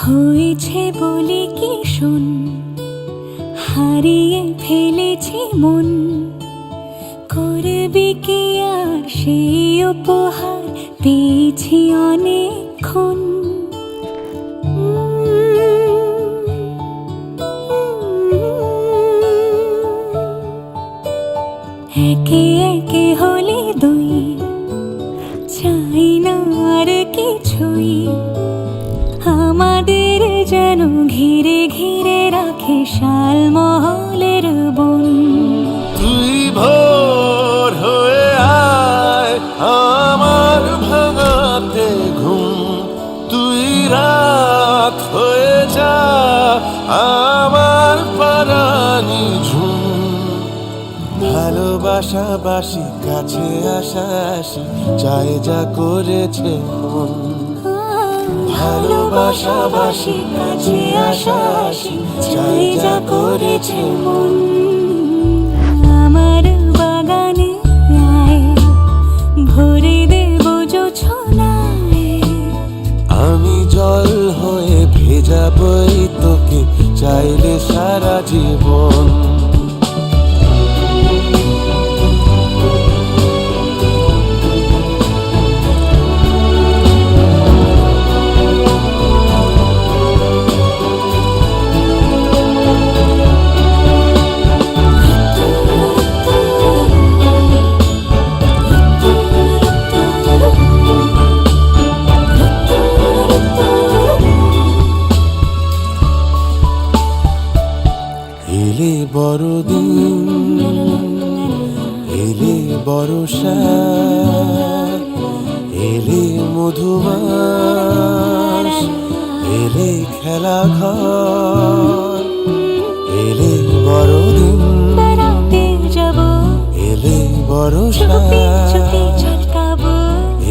হয়েছে বলে কি শোন, হারিয়ে ফেলেছি মন। করবি কি আর সেই উপহার পেয়েছি অনেকক্ষণ। একে একে হলে দুই, চাই না আর কিছুই। আমাদের যেন ঘিরে ঘিরে রাখে শালমহলের বন। তুই ভোর হয়ে আয় আমার ভাঙাতে ঘুম, তুই রাত হয়ে যা আমার পরানি ঝুম। ভালোবাসাবাসি কাছে আসাসি চাই যা করেছে মন। ভালোবাসাবাসি কাছে আসাসি চাই যা করেছে মন। আমার বাগানে আয়, ভরে দেব জোছনায়। আমি জল হয়ে ভেজাবই তোকে চাইলে সারা জীবন। এলে বড়দিন, এলে বর্ষা, এলে মধুমাস, এলে খেলা ঘর। এলে বড়দিন, বেড়াতে যাব, এলে বর্ষা, চুপি চুপি ঝলকাবো।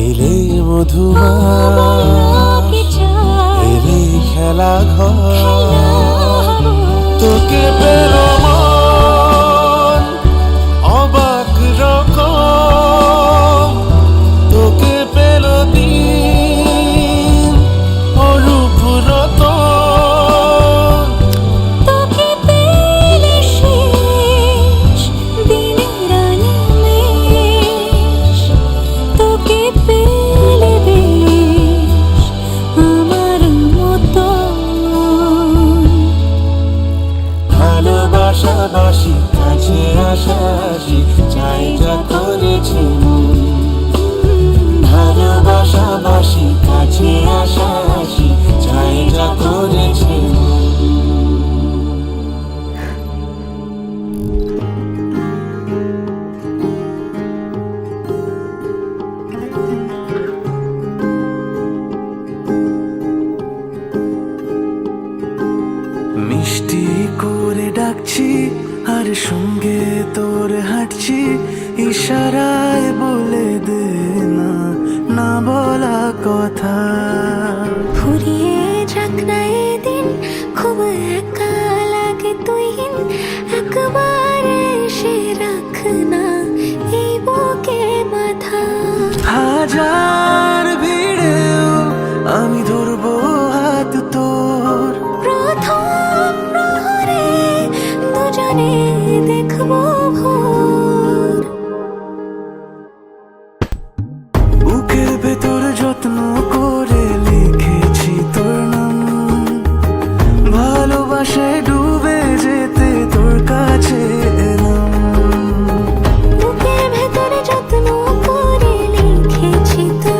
এলে মধুমাস, এলে খেলা ঘর। তোকে পেল মন অবাক রকম, তোকে পেল দিন অরূপ রতন। তোকে পেলে শেষ দিনের আনিমেষ, তোকে পেলে বেশ আমার মতো। ভালোবাসাবাসি কাছে আসাসি চাই যা করেছি মন। ভালোবাসাবাসি কাছে আসাসি চাই যা করেছি মন। মিষ্টি করে ডাকছি আর সঙ্গে তোর হাঁটছি, ইশারায় বলে দে না না বলা কথা। ফুরিয়ে যাক না এদিন, খুব একা লাগে তুইহীন। একবার এসে রাখ না এই বুকে মাথা। হাজার ভিড়েও আমি ধরবো হাত তোর, প্রথম প্রহরে দুজনে দেখবো ভোর। বুকের ভেতর যত্ন করে লিখেছি তোর নাম, ভালোবাসায় ডুবে যেতে তোর কাছে এলাম। বুকের ভেতরে যত্ন করে লিখেছি তোর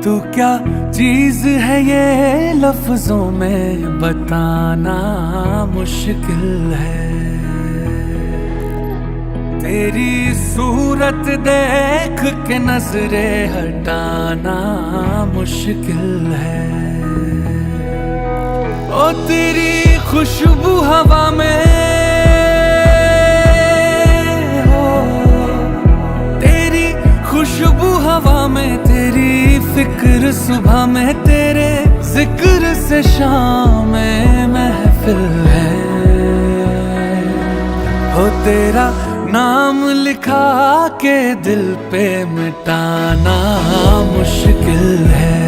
तू क्या चीज है ये लफ्जों में बताना मुश्किल है। तेरी सूरत देख के नजरे हटाना मुश्किल है। ओ तेरी खुशबू हवा में हो, तेरी खुशबू हवा में, तेरी फिक्र सुबह में, तेरे जिक्र से शाम में महफिल है। हो तेरा नाम लिखा के दिल पे मिटाना मुश्किल है।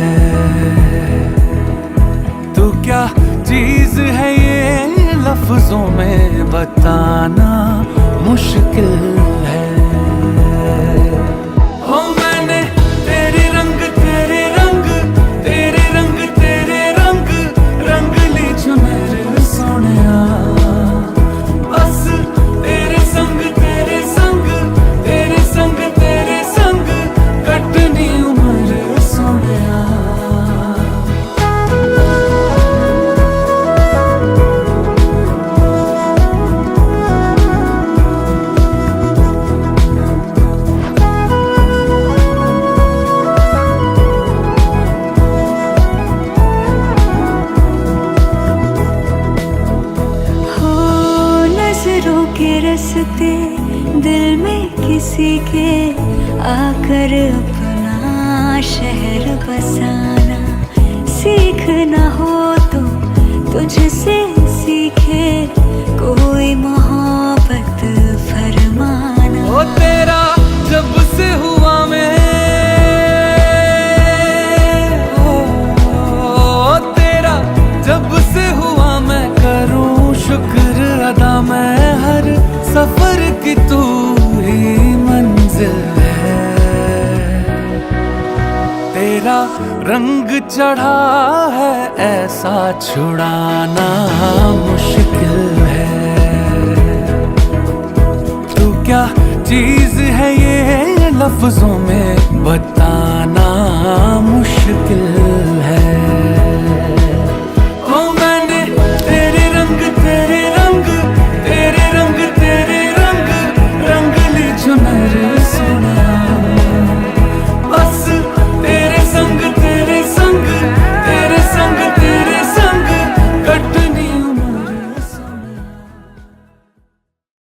तू क्या चीज है ये लफ्जों में बताना मुश्किल है। हो मैंने तेरे रंग तेरे रंग तेरे रंग तेरे रंग रंग ली चुनर सोनिया। बस तेरे संग तेरे संग तेरे संग तेरे संग कटनी उम्र सोनिया। नजरों के रस्ते दिल में किसी के आकर अपना शहर बसाना। सीखना हो तो तुझसे सीखे कोई मोहब्बत फरमाना। ओ तेरा जब से हुआ मैं ओ तेरा जब से हुआ मैं करूं शुक्र अदा। मैं हर सफर की तू ही मंजिल है। तेरा रंग चढ़ा है ऐसा छुड़ाना मुश्किल है। तू क्या चीज है ये लफ्जों में बताना मुश्किल है। ओ मैंने तेरे रंग तेरे रंग तेरे रंग तेरे रंग रंग ली चुनर